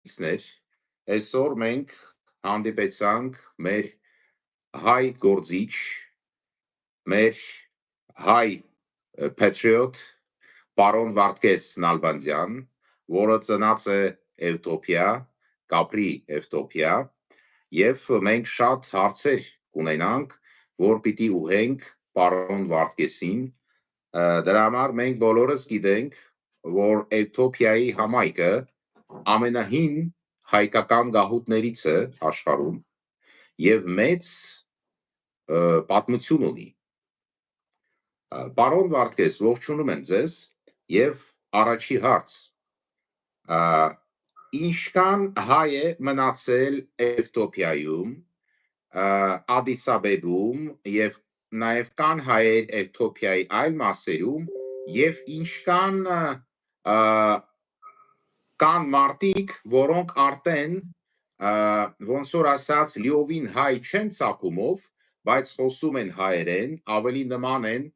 Ցներ այսօր մենք հանդիպեցանք մեր հայ գործիչ, մեր հայ patriot պարոն Վարդգես Նալբանդյան, որը ծնած է Էվտոպիա, Կապրի Էվտոպիա, եւ մենք շատ հարցեր կունենանք, որ պիտի ուղենք պարոն Վարդգեսին, դրա համար մենք բոլորս գիտենք, որ Էվտոպիայի համայնքը ամենահին հայկական գաղութներից է աշխարհում եւ մեծ պատմություն ունի։ Պարոն Վարդգես, ողջունում եմ ձեզ եւ առաջի հարց։ Ինչքան հայ է մնացել Էվտոպիայում, Ադիս Աբեբում եւ նաեւ կան հայեր Էվտոպիայի այլ մասերում եւ ինչքան կան մարդիկ, որոնք արդեն ոնց որ ասած լիովին հայ չեն ցակումով, բայց խոսում են հայերեն, ավելի նման են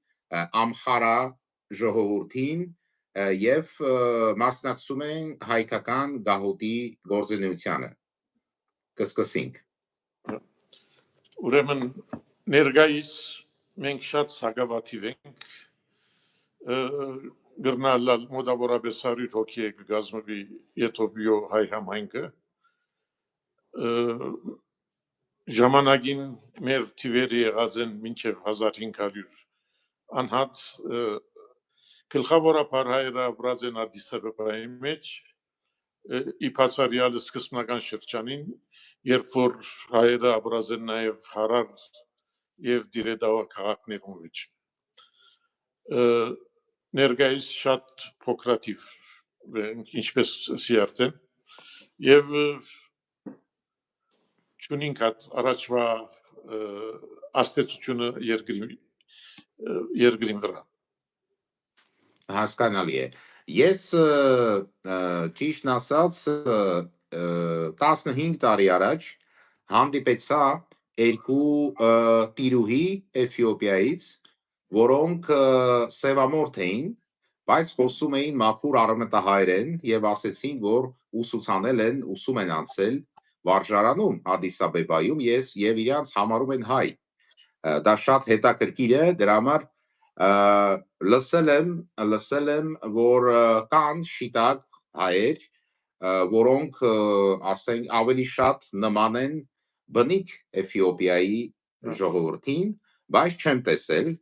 ամխարա ժողովրդին եւ մասնակցում են հայկական գաղութի գործունեությանը։ Կսկսենք։ Ուրեմն ներկայիս մենք շատ սակավաթիվ ենք գրնալալ մոտավորապես 100 հոգի է կգազմվի Էթոպիո հայ համայնքը ժամանակին մեր թիվերը եղած են մինչև 1500 անհատ գլխավորապես հայերը ապրած են Ադիս Աբեբայի մեջ իբացարյալը սկզբնական շրջանին երբ որ հայերը ապրած են նաև Հարար եւ Դիրեդավա քաղաքներում մեջ ներկայիս շատ փոքրաթիվ ինչպես սիարտեն եւ ճունինք առաջվա աստեցությունը երկրին վրա Հասկանալի է ես ճիշտ ասած 15 տարի առաջ հանդիպեցա երկու տիրուհի Էթիոպիայից որոնք սևամորթ էին, բայց խոսում էին մաքուր արմատահայերեն եւ ասեցին, որ ուսում են անցել վարժարանում Ադիս Աբեբայում եւ իրանց համարում են հայ։ Դա շատ հետաքրքիր է, դրա համար լսել եմ, որ կան շիտակ հայեր, որոնք ասենք ավելի շատ նման են բնիկ Էթիոպիայի ժողովրդին, բայց չեմ տեսել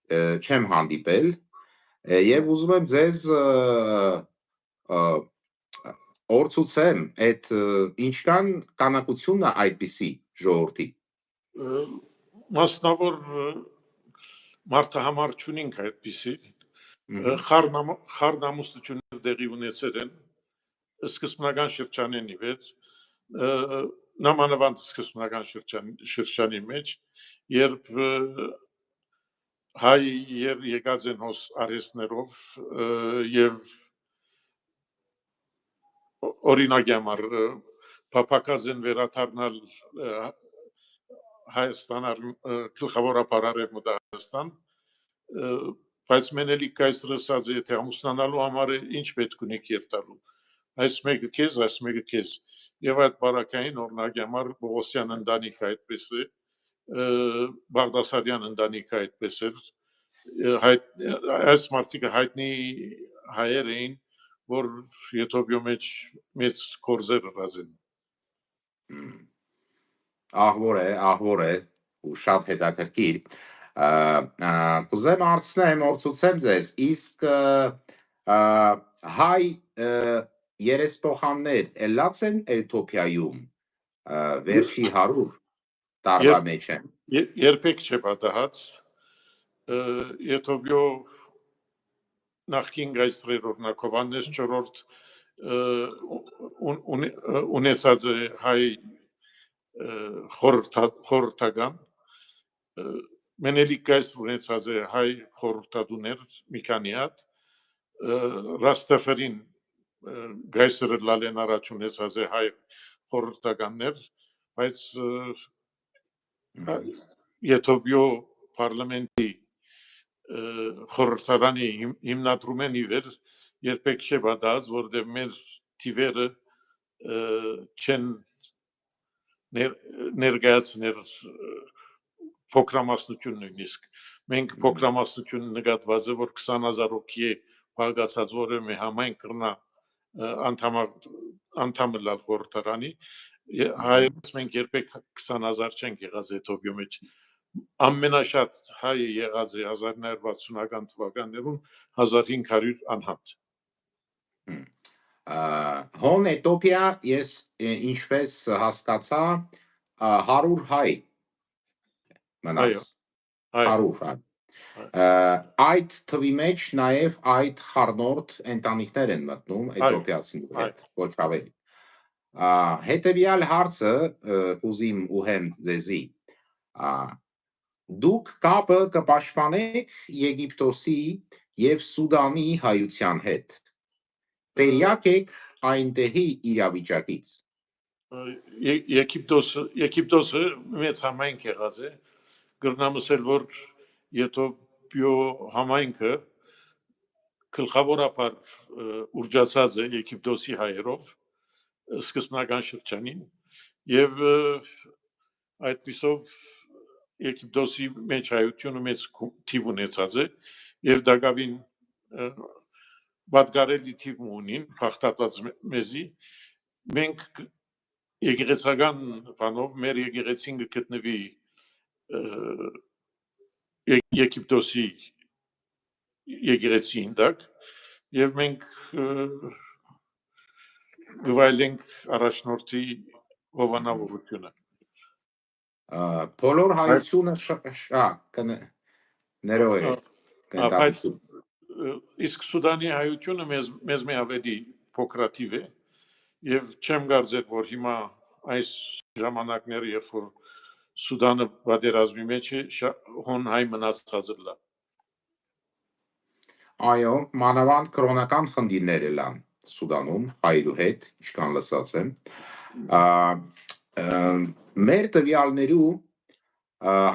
չեմ հանդիպել եւ ուզում եմ ձեզ օրցուցեմ այդ ինչքան կանակությունն է այդպիսի ժողովրդի մասնավոր մարդահամար չունենք այդպիսի խառնամուստություններ դեղի ունեցել են սկզբնական շրջանին ի վեր նամանավանդ սկզբնական շրջանի մեջ երբ հայ եկած են հոս արհեստներով եւ օրինակ համար փապակած են վերադառնալ Հայաստան գլխավորապես Արևմուտք Հայաստան բայց մենելիք կայսրասած է թե ամուսնանալու համար ինչ պետք ունեք երթալու այս մեկը քեզ եւ այդ բարակային օրինակ համար Բողոսյան ընտանիքը այդպես է Բաղդասարյան ընտանիքը այդպես էր այս մարդիկը հայտնի հայեր էին որ Եթոպիո մեջ մեծ կորզեր ռազեն ահվոր է ու շատ հետաքրքիր կուզեմ հարցնեմ օրցուցեմ ձեզ իսկ հայ երեսփոխաններ ելած են Էթոպիայում վերջի 100 տարվա մեջ են երբեք չէ պատահած Եթոպիո նախկին գայսրեր օրինակ Հովհաննես 4-րդ ունեցած հայ խորհրդական մենելիք գայսր ունեցած հայ խորհրդատուներ մի քանի հատ Ռաստաֆարին գայսրը լալեն առաջ ունեցած հայ խորհրդականներ բայց Եթոպիո parlamenti խորհրդարանի հիմնադրումն ի վեր երբեք չէ պատահած որտեղ մեր թիվերը չեն ներկայացներ փոքրամասնություն նույնիսկ մենք փոքրամասնություն նկատված է որ 20000 հոգի է բաղկացած որը մի համայն կրնա անդամ լալ խորհրդարանի հայերս մենք երբեք 20000 չենք եղած Եթովպիայի մեջ ամենաշատ հայը եղած է 1960-ական թվականներում 1500 անհատ հոն Էթոպիա ես ինչպես հասկացա 100 հայ մնաց 100 հայ այդ թվի մեջ նաև այդ խառնորդ ընտանիքներ են մտնում էթոպիացիների հետ ոչ ավելի հետևյալ հարցը ուզիմ ուհեմ ձեզի դուք կապը կպաշտպանեք Եգիպտոսի եւ Սուդանի հայության հետ տեղյակ եք այնտեղի իրավիճակից Եգիպտոսը մեծ համայնք եղած է գրնամսել որ Եթոպիո համայնքը գլխավորապես ուրջացած է Եգիպտոսի հայերով սկզբնական շրջանին եւ այդպիսով Եգիպտոսի մեջ հայությունը մեծ թիվ ունեցած է եւ դակավին պատկարելի թիվ ունին փախտած մեզի մենք եկեղեցական բանով մեր եկեղեցին գտնվի Եգիպտոսի եկեղեցին դակ եւ մենք գվայլենք առաջնորդի հովանավորությունը բոլոր հայությունը իսկ Սուդանի հայությունը մեզ մի ավելի փոքրաթիվ է եւ չեմ կարծել որ հիմա այս ժամանակները երբ որ Սուդանը պատերազմի մեջ է հոն հայ մնացած է այո մանավանդ կրոնական խնդիրներ են Սուդանում հայրու հետ ինչքան լսած եմ մեր տվյալներու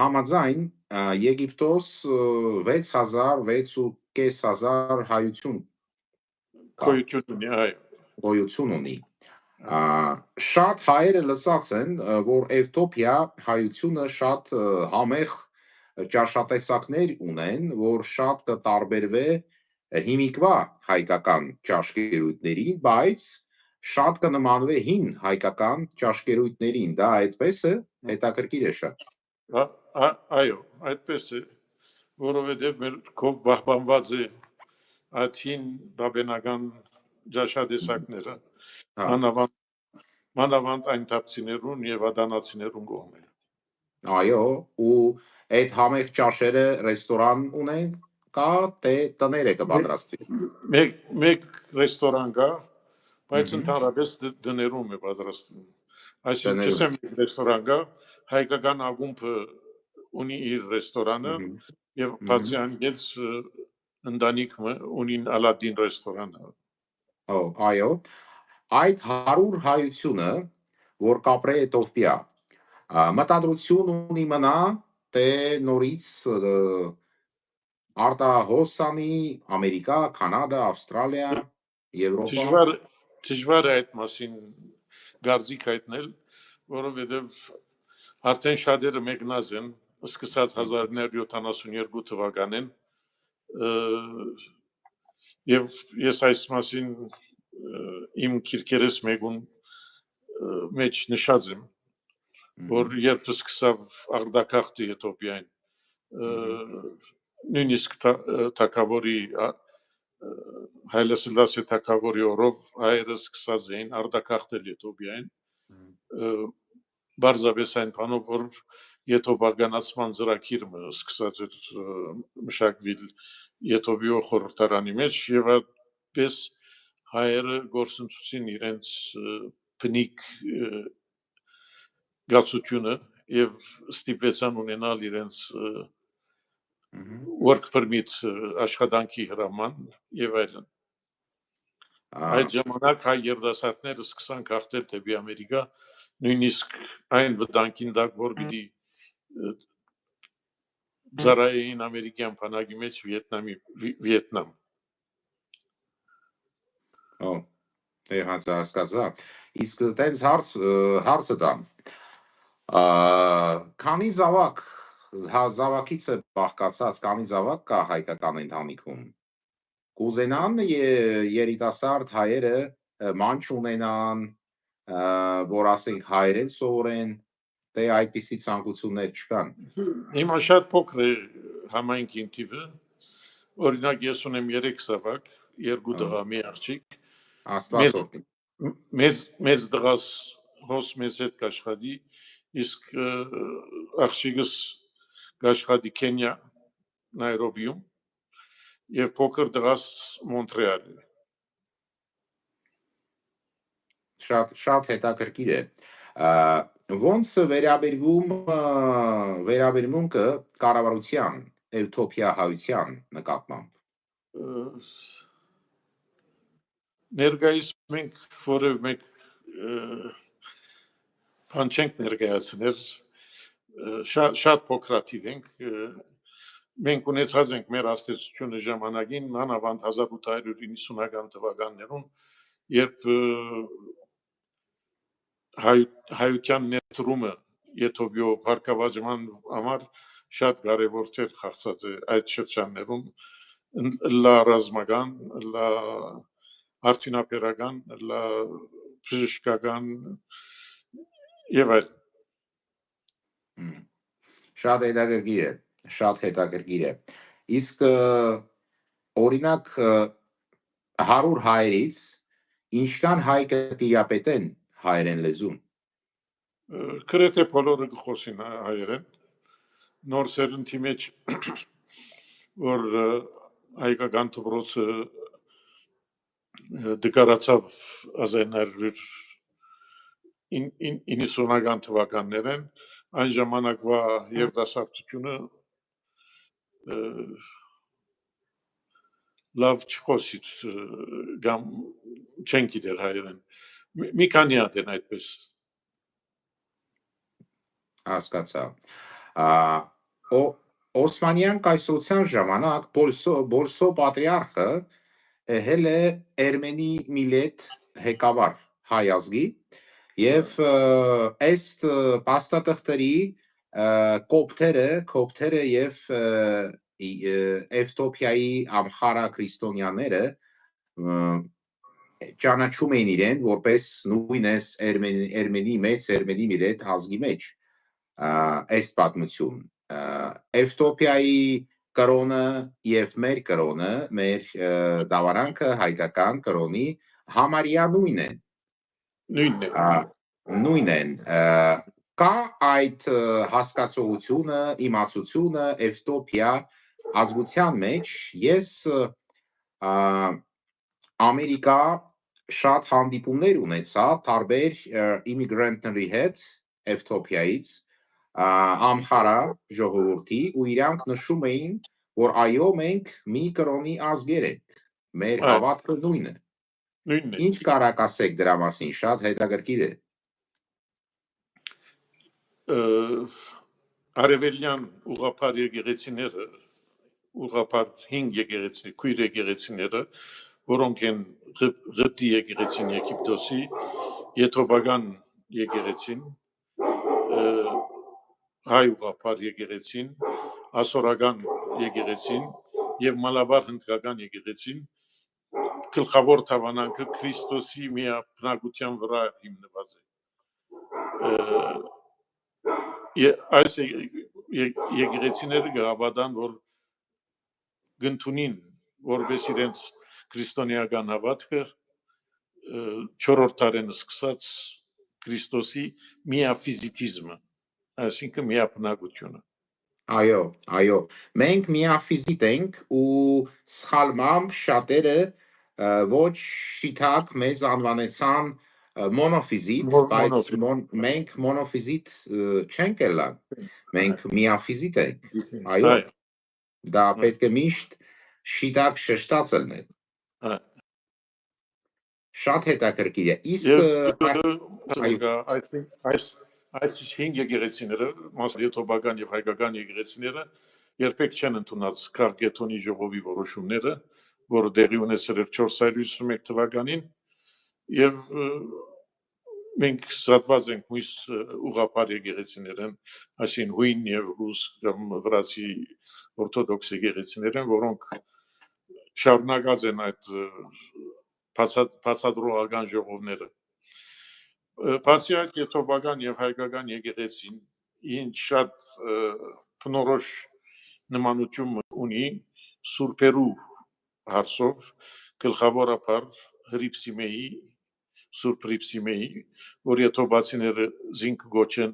համաձայն Եգիպտոս 6500 հայություն գոյություն ունի շատ հայերը լսած են որ Էթոպիա հայությունը շատ համեղ ճաշատեսակներ ունեն որ շատ կտարբերվե հիմիկվա հայկական ճաշկերույթների բայց շատ կնմանվե հին հայկական ճաշկերույթներին դա այդպես է հետաքրքիր է շատ այո այդպես է որովհետև մեր կով պահպանված է այդ հին բաբենական ճաշատեսակները մանավանդ այն թափցիներուն եւ ադանացիներուն կողմերը այո ու այդ համեղ ճաշերը ռեստորան ունեն կա թե տները կպատրաստվի մեկ ռեստորան կա բայց ընդհանրապես դներում է պատրաստվում այսինքն չսեմ ռեստորան կա հայկական ակումբը ունի իր ռեստորանը եւ բացի այնից ընտանիքը ունին Ալադին ռեստորանը այո այդ 100 հայությունը որ կապրե Էթոպիա մտադրություն ունի մնա թե նորից արտահոսանի Ամերիկա, Կանադա, Ավստրալիա, Եվրոպա Դժվար է այդ մասին գարզիկ հայտնել, որովհետև արդեն շատերը մեկնած են, սկսած 1972 թվականին եւ ես այս մասին իմ քիրքերես մեկուն մեջ նշած եմ, որ երբ սկսավ արտագաղթի Եթոպիային նույնիսկ թագավորի Հայլե Սլասե թագավորի օրով հայերը սկսած էին արտագաղթել Եթոպիային բարձրապես այն բանով որ եթոպականացման ծրագիրը սկսած էր մշակվել Եթոպիո խորհրդարանի մեջ եւ այդպես հայերը գործընծուցին իրենց բնիկ գացությունը եւ ստիպեցան ունենալ իրենց work permit աշխատանքի հրաման եւ այլն այդ ժամանակ հայ երդասարտները սկսան գաղթել դեպի Ամերիկա նույնիսկ այն վտանգին դակ որ գիտի ծառայեին ամերիկյան բանակի մեջ Վիետնամ հասկացա։ Իսկ տենց հարցը տամ։ Քանի զավակից է բաղկացած, քանի զավակ կա հայկական ընտանիքում։ Կուզենան երիտասարդ հայերը ման չունենան, որ ասենք հայերեն սովորեն, թե այդպիսի ցանկություններ չկան։ Հիմա շատ փոքր է համայնքին թիվը, օրինակ ես ունեմ 3 զավակ, 2 տղա, մի աղջիկ, Աստված օրհնի։ մեծ տղաս հոս մեզ հետ կաշխատի, իսկ աղջիկս կաշխատի Քենիա, Նայրոբիում, եւ փոքր տղաս Մոնտրեալը։ Շատ հետաքրքիր է։ Ոնց վերաբերվում կը կառավարության Էթիոպիա հայության նկատմամբ։ Ներկայիս մենք որևէ մեկ բան չենք ներկայացնել, շատ փոքրաթիվ ենք, մենք ունեցած ենք մեր աստեցությունը ժամանակին, մանավանդ 1890-ական թվականներում, երբ հայության ներդրումը Եթովիո հարկավաճման համար շատ կարևոր դեր խաղացած է այդ շրջաններում, լա ռազմական, լա արդյունաբերական, լա բժշկական եւ այլ։ Շատ հետաքրքիր է։ Իսկ օրինակ 100 հայերից ինչքան հայ կտիրապետեն հայերեն լեզուն։ Գրեթե բոլորը կխոսին հայերեն։ Նոր սերնդի մեջ որ հայկական դպրոցը դկարացավ 1990-ական թվականներեն, այն ժամանակվա երիտասարդությունը լավ չխոսից կամ չեն գիտեր հայերեն։ Մի քանի հատ են այդպես։ Հասկացա։ Օսմանյան կայսրության ժամանակ Բոլսո պատրիարխը եղել է Էրմենի միլետ հեկավար հայ ազգի եւ ըստ փաստաթղթերի կոպտերը եւ Էթիոպիայի ամխարա քրիստոնյաները ճանաչում էին իրեն որպես նույնս Էրմենի միլետ ազգի մեջ այս պատմություն Էթիոպիայի կրոնը եւ մեր կրոնը մեր դավարանքը հայկական կրոնի համարյա նույնն են կա այդ հասկացողությունը իմացությունը Էթիոպիա ազգության մեջ ես Ամերիկա շատ հանդիպումներ ունեցա տարբեր իմիգրանտների հետ Էթիոպիայից ամխարա ժողովրդի ու իրանք նշում էին որ այո մենք մի կրոնի ազգեր ենք մեր հավատքը նույնն է ինչ կարաք ասեք դրա մասին շատ հետաքրքիր է Արևելյան ուղղափառ եկեղեցիները ուղղափառ 5 եկեղեցի քույր եկեղեցիները որոնք են Ղտի եկեղեցին Եգիպտոսի Եթովական եկեղեցին հայ ուղղափառ եկեղեցին ասորական եկեղեցին եւ մալաբար հնդկական եկեղեցին գլխավոր թավանանքը Քրիստոսի միաբնակության վրա հիմնված է այս եկեղեցիները գավադան որ գտնունին որպես իրենց քրիստոնեական հավատքը 4-րդ դարեն սկսած Քրիստոսի միաֆիզիտիզմը այսինքն միաբնակությունը Այո, մենք միաֆիզիտ ենք ու սխալմամբ շատերը ոչ շիտակ մեզ անվանեցան մոնոֆիզիտ, բայց մենք մոնոֆիզիտ չենք ելա, մենք միաֆիզիտ ենք, այո, դա պետք է միշտ շիտակ շեշտած ելնել, շատ հետաքրքիր է, Այս 5 եկեղեցիները, Եթովական եւ հայկական եկեղեցիները երբեք չեն ընդունած Քարգեթոնի ժողովի որոշումները, որը տեղի ունեցել էր 451 թվականին Եվ մենք զատված ենք մույս ուղղափառ եկեղեցիներեն, այսին հույն եւ ռուս կամ վրացի օրթոդոքս եկեղեցիներեն, որոնք շարունակած են այդ բացադրողական ժողովները։ Բացի այդ եթովական եւ հայկական եկեղեցին ինչ շատ բնորոշ նմանություն ունի սուրբերու հարցով, գլխավորապես հրիփսիմեի Սուրբ Հրիփսիմեի, որ եթովացիները զինք գոչեն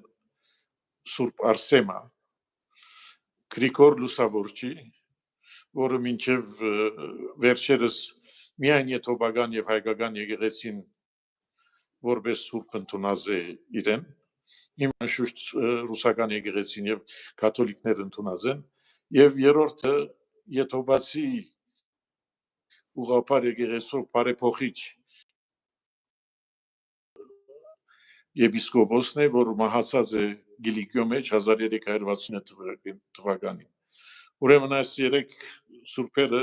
Սուրբ Արսեմա, Գրիգոր Լուսավորչի, որը մինչև վերջերս միայն եթովական եւ հայկական եկեղեցին որպես Սուրբ ընդունած է իրեն, հիմա շուտ ռուսական եկեղեցին եւ կաթոլիկները ընդունած են, եւ երրորդը եթովացի ուղղափառ եկեղեցով բարեփոխիչ Եպիսկոպոսն է, որ մահացած է Գիլիկիո մեջ 1369 թվականին։ Ուրեմն այս երեք սուրբերը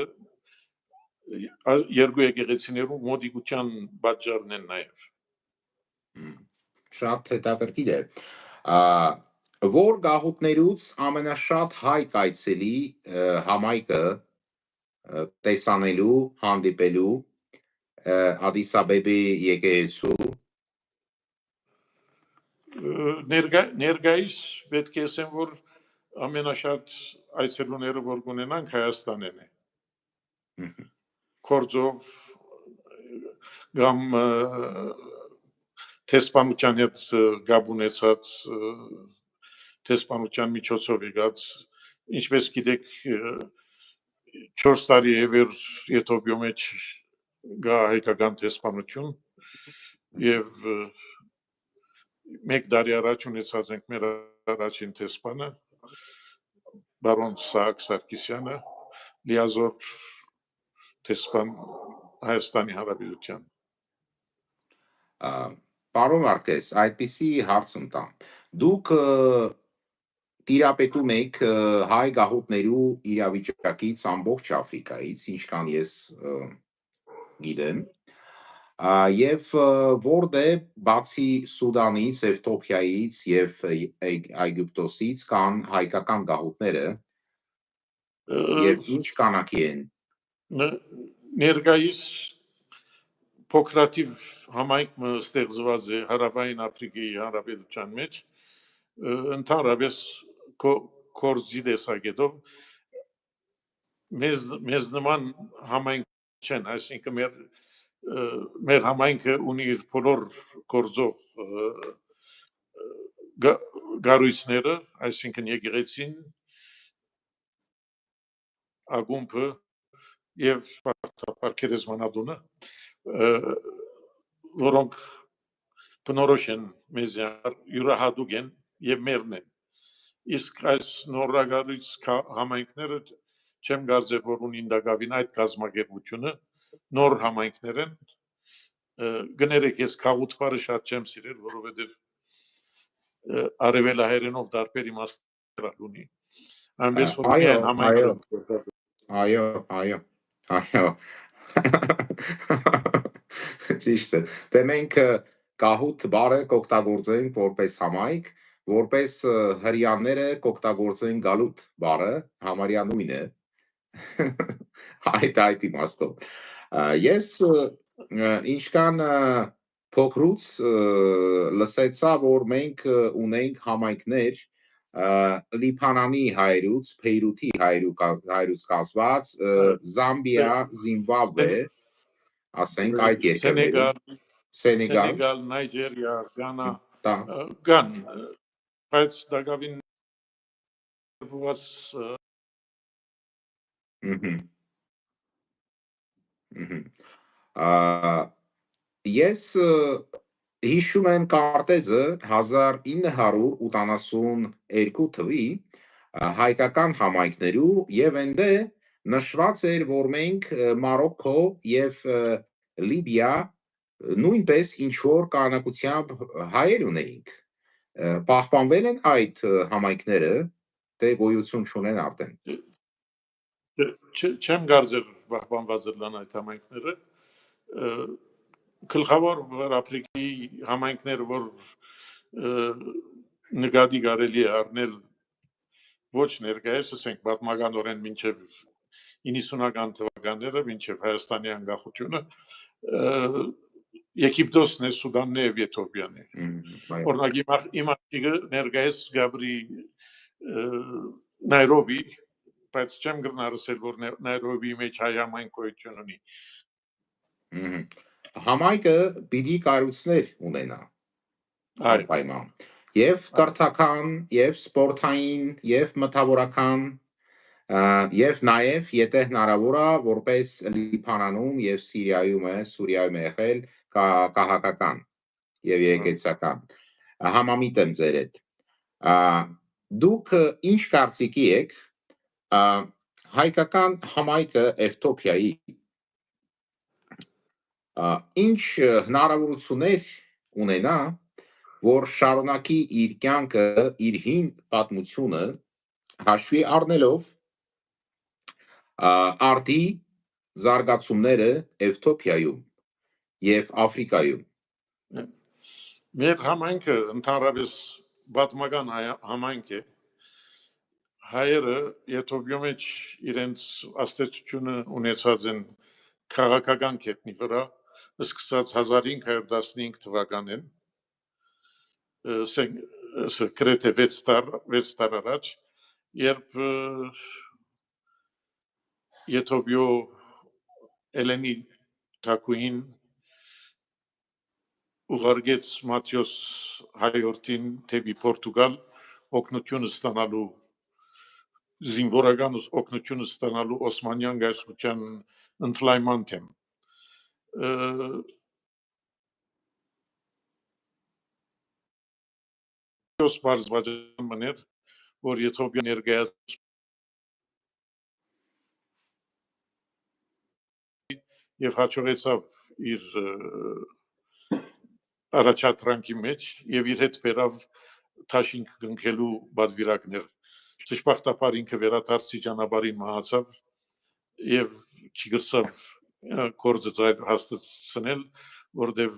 երկու եկեղեցիներում մոդիկության պատճառն են նաև։ Շատ հետաքրքիր է։ Որ գաղութներուց ամենաշատ հայ կայցելի համայնքը տեսանելու, հանդիպելու Ադիս Աբեբի եկեղեցու Ներկայիս պետք է ասեմ, որ ամենաշատ այցելուները որ կունենանք Հայաստանն է։ Կորձով կամ տեսփանության հետ գաբ ունեցած տեսփանության միջոցով եկած, ինչպես գիտեք 4 տարի է վեր Եթովպիո մեջ գա հայկական տեսփանություն եւ մեկ տարի առաջ ունեցած ենք մեր առաջին տեսփանը բարոն Սահակ Սարգսյանը լիազոր տեսփան Հայաստանի Հանրապետության։ Պարոն Մարկես, այդպիսի հարց տամ։ Դուք տիրապետում եք հայ գաղութներու իրավիճակից ամբողջ Աֆրիկայից, ինչքան ես գիտեմ, եւ որտեղ բացի Սուդանից, Էթիոպիայից եւ Եգիպտոսից կան հայկական գաղութները եւ ինչ կանակի են։ Ներկայիս փոքրաթիվ համայնք ստեղծված է Հարավային Աֆրիկայի Հանրապետության մեջ, ընդհանրապես կորձի տեսակետով մեզ նման համայնք չեն, այսինքն մեր համայնքը ունի իր բոլոր կորձող գառույցները, այսինքն եկեղեցին, ակումբը եւ քերեզմանատունը, որոնք բնորոշ են մեզ յուրահատուկ են եւ մերն են։ Իսկ այս նորագարույց համայնքները չեմ կարծեմ, որ ունին դակավին այդ կազմակերպությունը, նոր համայնքներ են, գներեք ես քաղուտվարը շատ չեմ սիրել, որովհետև արևելահայերենով դարբեր իմաստներ ունի։ Այնպես որ միայն համայնքը Այո։ Ճիշտ է։ Դե մենք կահուտ բառը կօգտագործենք որպես համայնք, որպես հрьяաները կօգտագործեն գալուտ բառը, համարյա նույն է։ Այդ իմաստով։ Ես ինչքան փոքրուց լսեցա, որ մենք ունենք համայնքներ Լիբանանի հայրուց, Բեյրութի հայրուց կազմված, Զամբիա, Զիմբաբվե, ասենք այդ երկրներում, Սենեգալ, Նայջերիա, Գանա, կան, բայց դակավին Ես հիշում եմ կարտեզը 1982 թվի հայկական համայնքներու եւ այնտեղ նշված էր, որ մենք Մարոկկո եւ Լիբիա նույնպես ինչ որ կանոնակությամբ հայեր ունեինք։ Պահպանվել են այդ համայնքները, թե գոյություն չունեն արդեն։ Չեմ կարծել պահպանված լան այդ համայնքները, գլխավոր Աֆրիկայի համայնքները, որ նկատի կարելի է առնել ոչ ներկայիս, ասենք պատմականորեն մինչև 90-ական թվականները, մինչև Հայաստանի անկախությունը, Եգիպտոսն է, Սուդանն է եւ Եթովպիան է։ Օրինակ իմ աղջիկը ներկայիս Գաբրի Նայրոբի, բայց չեմ գտնար ասել, որ Նայրոբիի մեջ հայ համայնք գոյություն ունի։ Համայնքը պիտի կառույցներ ունենա։ Անպայման։ Եվ կրթական, եւ սպորտային, եւ մտավորական, եւ նաեւ եթե հնարավոր է որպես Լիբանանում եւ Սիրիայում է եղել կահակական եւ եկեղեցական համամիտ եմ ձեր հետ։ Դուք ինչ կարծիքի եք հայկական համայնքը Եթովպիայի ինչ հնարավորություններ ունենա որ շարունակի իր կյանքը, իր հին պատմությունը հաշվի առնելով արդի զարգացումները Եթովպիայում եւ Աֆրիկայում։ Մեր համայնքը ընդհանրապես պատմական համայնք է։ Հայերը Եթովպիայի մեջ իրենց աստեցությունը ունեցած են քաղաքական կետնի վրա, սկսած 1515 թվականին գրեթե 6 տար առաջ, երբ Եթովպիո Էլենի Թակուին ուղարկեց Մատթեոս հայորդին դեպի Պորտուգալ օգնություն ստանալու զինվորական օգնություն ստանալու Օսմանյան գայսրության ընդլայնման թեմ։ Մատթեոս բարձրացան մներ, որ Եթովպիա ներկայացնում եւ հաջողեցավ իր առաջադրանքի մեջ եւ իր հետ բերավ թաշինք գնքելու բادվիրակներ։ Ճշմարտաբար ինքը վերադարձի ճանապարհին մահացավ եւ չգրսավ գործը ձայր հաստատել, որտեւ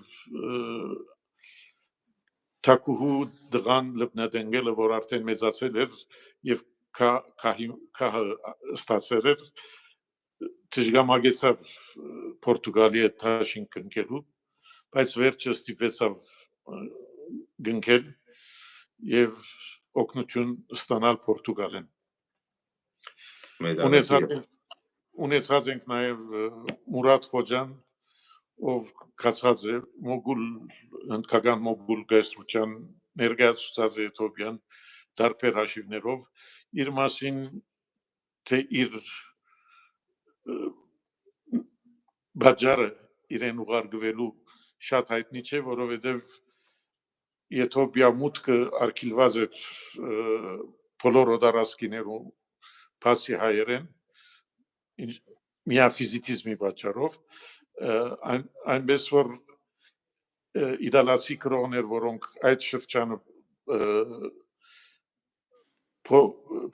Թակուհու դղան լբնադենգելը, որ արդեն մեծացել էր եւ քահը ստացել էր, դժգամագեցավ Պորտուգալի հետ թաշինք գնքելու, բայց վերջը ստիպեցավ գնքել եւ օգնություն ստանալ Պորտուգալեն։ Ունեցած ենք նաեւ Մուրադ Խոջան, ով կացած է հնդկական մոգուլ գայսրության ներկայացուցած է Եթովպիան դարբեր հաշիվներով, իր մասին թե իր բաժարը իրեն ուղարկվելու շատ հայտնի չէ, որովհետև Եթովպիա մուտքը արգելված էր բոլոր օտարասկիներու բացի հայերեն միաֆիզիտիզմի պատճառով, այնպես որ իտալացի գրողներ, որոնք այդ շրջանը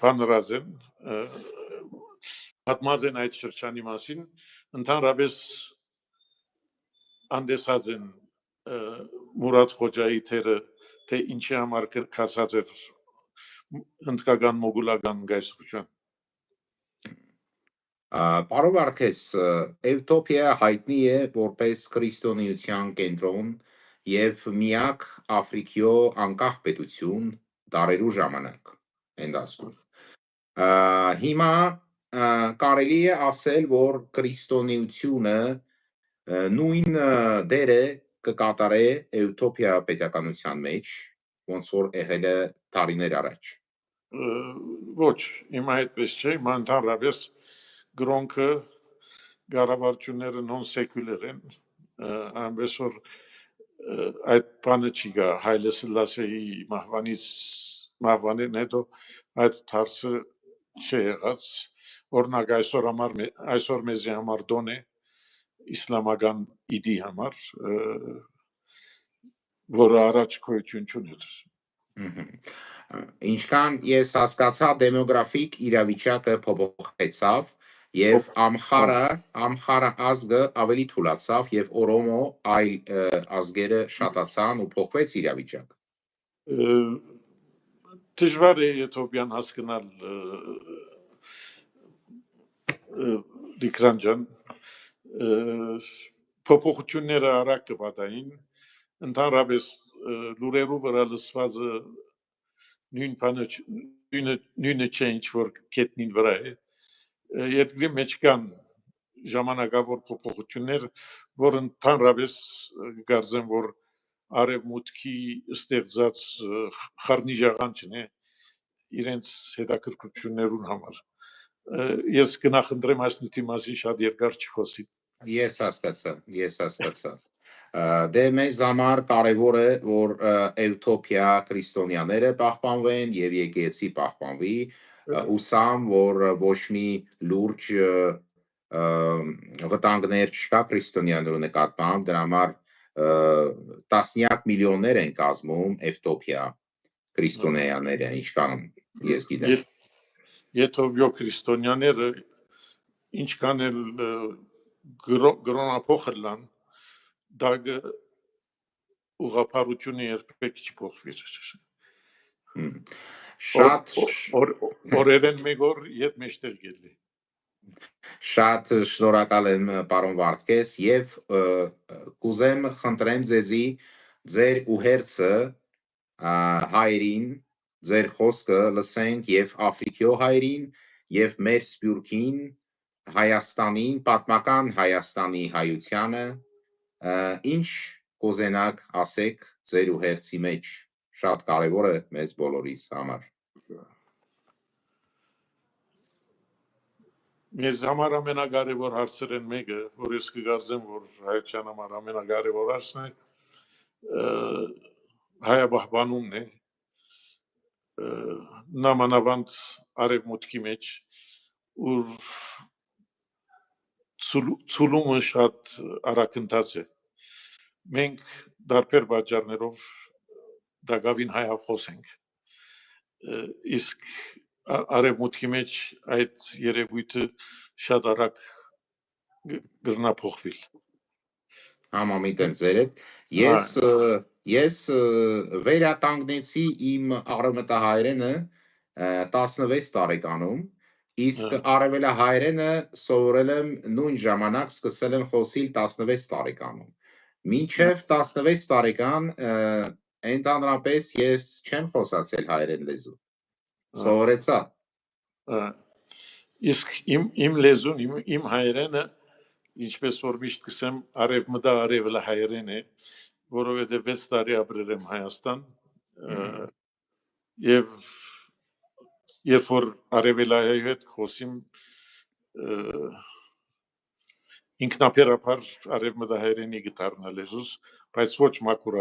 բանրած են, պատմած են այդ շրջանի մասին, ընդհանրապես անդեսած են Մուրադ Խոջայի թերը, թե ինչի համար կացած էր հնդկական մոգուլական գայսրության։ Պարոն Վարդգես, Եթովպիա հայտնի է որպես քրիստոնեության կենտրոն եւ միակ Աֆրիկյո անկախ պետություն դարերու ժամանակ ընդասկում։ Հիմա կարելի է ասել, որ քրիստոնեությունը նույն դերը կկատարե Եթովպիա պետականության մեջ, ոնց որ եղել է տարիներ առաջ։ Ոչ, հիմա այդպես չէ, հիմա ընդհանրապես գրոնքը գարավարությունները նոն-սեկուլեր են, այնպես որ այդ բանը չի գա Հայլե Սլասեի մահվանին հետո այդ թարսը չի եղած, օրինակ այսօր մեզի համար դոն է իսլամական իդի համար, որը առաջ գոյություն չուներ։ Ինչքան ես հասկացա, դեմոգրաֆիկ իրավիճակը փոփոխեցավ Եվ ամխարը ազգը ավելի թուլացավ եւ օրոմո այլ ազգերը շատացան ու փոխվեց իրավիճակ։ Դժվար է եթոպիան հասկանալ Դիկրանջան փոփոխությունները արագ կպատային ընդհանրապես լուրերու վրա լսվածը նույնը change որ կետնին վրա է երկրի մեջ կան ժամանակավոր փոփոխություններ որ ընդհանրապես գարձեմ որ արևմուտքի ստեղծած խառնի ժաղանջն է իրենց հետաքրքրություններուն համար ես կնախընտրեմ այս նյութի մասին շատ երկար չխոսի Ես հասկացա Դե մեզ համար կարևոր է որ Էթոպիա քրիստոնյաները պահպանվեն եւ եկեղեցի պահպանվի ուսամ որ ոչ մի լուրջ վտանգներ չկա քրիստոնյաներու նկատմամբ դրա համար տասնյակ միլիոններ են կազմում Էթոպիա քրիստոնյաները ինչքան ես գիտեմ Եթոպիա քրիստոնյաները ինչքան էլ գրոնափոխել լան դա ուղղափառությունը երբեք չփոխվի շատ օրերեն մեկ օր իդ մեջտեղ գելի Շատ շնորհակալ եմ պարոն Վարդգես եւ կուզեմ խնդրեմ ձեզի ձեր ուհերձը հայրին ձեր խոսքը լսենք եւ Աֆրիկյո հայրին եւ մեր սփյուռքին Հայաստանին պատմական Հայաստանի հայությանը ինչ կուզենաք ասեք ձեր ուհերձի մեջ շատ կարեւոր է մեզ բոլորիս համար Մեզ համար ամենակարևոր հարցերն մեկը, որ ես կգարձեմ, որ հայության համար ամենակարևոր հարցն է, հայաբահբանումն է, նամանավանդ արևմուտքի մեջ, ուր ցուլումը շատ արագընթաց է։ Մենք դարբեր պատճառներով դակավին հայախոս ենք։ Իսկ արևմուտքի մեջ այդ երևույթը շատ արագ գրնափոխվի։ Համամիտ եմ ձերդ։ Ես վերատանգնեցի իմ արևմտահայրենը 16 տարեկանում, իսկ արևելահայրենը սովորել եմ նույն ժամանակ սկսել եմ խոսիլ 16 տարեկանում։ Մինչև 16 տարեկան ընդհանրապես ես չեմ խոսացել հայերեն լեզու։ Սովորեցա։ Իսկ իմ լեզուն, իմ հայերենը, ինչպես որ միշտ կսեմ, արևելահայերեն է, որովհետև 6 տարի ապրել եմ Հայաստան, եւ երբ որ արևելահայ հետ խոսիմ, ինքնաբերաբար արևմտահայերենի գտարնա լեզուս, բայց ոչ մաքուր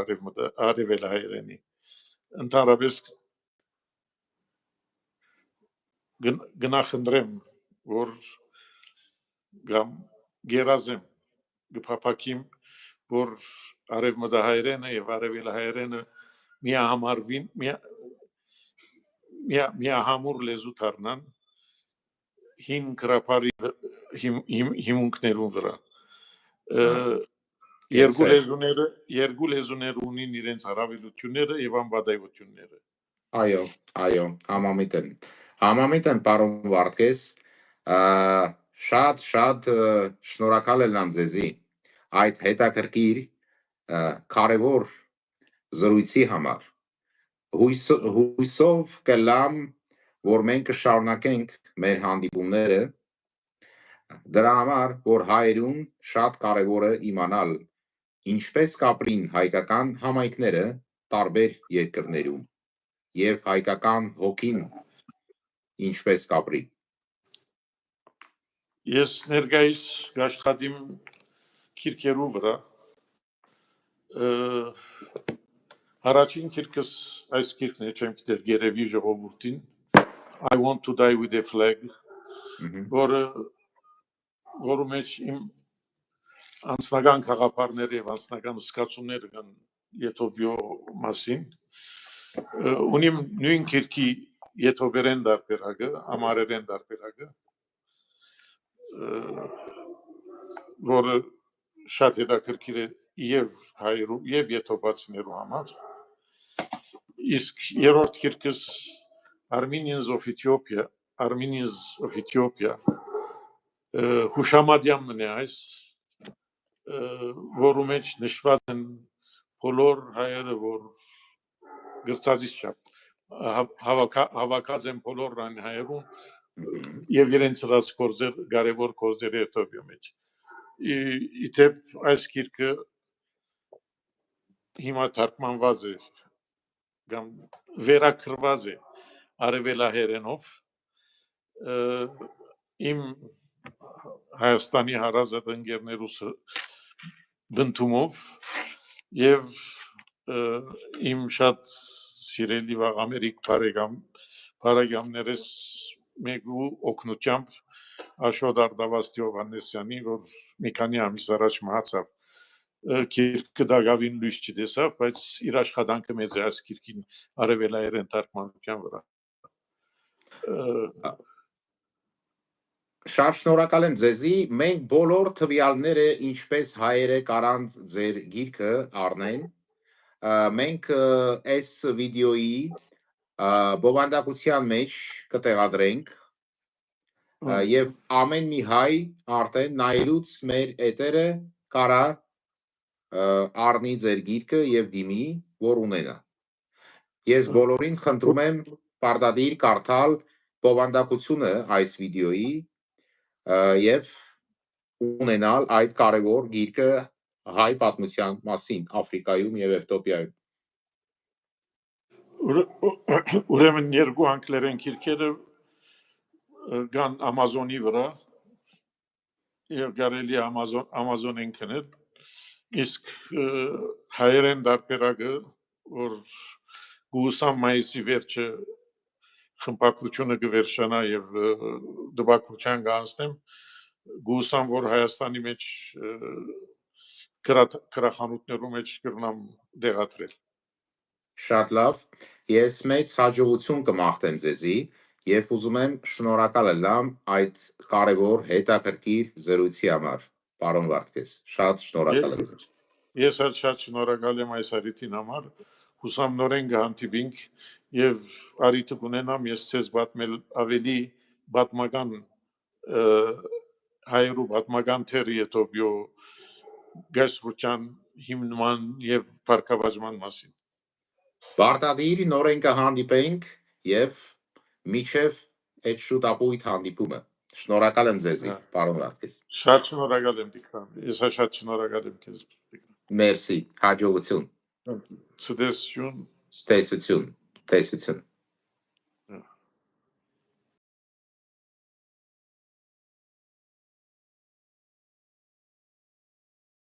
արևելահայերենի։ Ընդհանրապես գնախնդրեմ, որ գամ գերազեմ գփափակիմ, որ արևմտահայերենը եւ արևելահայերենը միահամուր լեզու դառնան հին գրապարի հիմունքներուն վրա։ Երկու լեզուները ունին իրենց հարաբերությունները եւ անբադայությունները։ Այո, համամիտ եմ պարոն Վարդգես, շատ շնորհակալ եմ ձեզի այդ հետաքրքիր կարևոր զրույցի համար։ Հույսով կլամ, որ մենք կշարունակենք մեր հանդիպումները, դրա համար, որ հայերուն շատ կարևոր է իմանալ ինչպես կապրին հայկական համայնքները տարբեր երկրներում եւ հայկական հոգին ինչպես կապրի։ Ես ներկայիս աշխատիմ քիրքերու վրա առաջին քիրքս այս քիրքն է, չեմ գիտեր երևի ժողովրդին I want to die with a flag որը մեջ իմ անձնական խաղապարները եւ անձնական զգացումները կան Եթոպիո մասին ունիմ նույն քիրքի եթոպերեն դարբերակը, ամարերեն դարբերակը որը շատ հետաքրքիր է եւ հայերու եւ եթոպացիներու համար իսկ երրորդ գիրքս Armenians of Ethiopia հուշամատյանն է այս որու մեջ նշված են բոլոր հայերը որ գրծածից չափ հավաքած են բոլոր այն հայերուն եւ իրենց ծրած գործեր կարևոր գործերի հետոյի մեջ իդեպ այս գիրքը հիմա թարգմանված է կամ վերակրված է արևելահերենով իմ Հայաստանի հարազատ ընկերներուս բնդումով եւ իմ շատ սիրելի վաղ Ամերիկ բարեկամներս մեկու օգնությամբ Աշոտ Արտավազդի Հովհաննեսյանի որ մի քանի ամիս առաջ մահացավ գիրքը դակավին լույս չտեսավ բայց իր աշխատանքը մեծ է այս գիրքին արևելահերեն թարգմանության վրա Շատ շնորհակալ եմ ձեզի մենք բոլոր թվյալները ինչպես հայերը կարանց ձեր գիրքը առնեն մենք այս վիդեոյի բովանդակության մեջ կտեղադրենք եւ ամեն մի հայ արդեն նայելուց մեր էտերը կարա առնի ձեր գիրքը եւ դիմի որ ունենա ես բոլորին խնդրում եմ պարտադիր կարդալ բովանդակությունը այս վիդեոյի եւ ունենալ այդ կարևոր գիրքը հայ պատմության մասին Աֆրիկայում եւ Եթովպիայում ուրեմն երկու անգլերեն գիրքերը կան Amazon-ի վրա եւ կարելի է Amazon-ին գնել իսկ հայերեն դարբերակը որ գուսամ մայիսի վերջը խմբակցությունը կվերջանա եւ դպակության կանցնեմ գուսամ որ Հայաստանի մեջ գրախանութներու մեջ կրնամ դեղատրել Շատ լավ ես մեծ հաջողություն կմաղթեմ ձեզի եւ ուզում եմ շնորհակալ եմ այդ կարևոր հետաքրքիր զրույցի համար պարոն Վարդգես շատ շնորհակալ եմ ձեզ Ես շատ շնորհակալ եմ այս հարցին համար հուսամ նորեն կհանդիպենք եւ արիթը կունենամ ես ցեզ պատմել ավելի պատմական հայերու պատմական թերի Եթովպիո գասրության հիմնման եւ բարգավաճման մասին Պարտադիր նորեն կհանդիպենք եւ միջև այդ շուտ ապույտ հանդիպումը շնորհակալ եմ ձեզի պարոն Վարդգես Շատ շնորհակալ եմ Տիգրան ես շատ շնորհակալ եմ քեզ Մերսի հաջողություն Ցտեսություն Տեսություն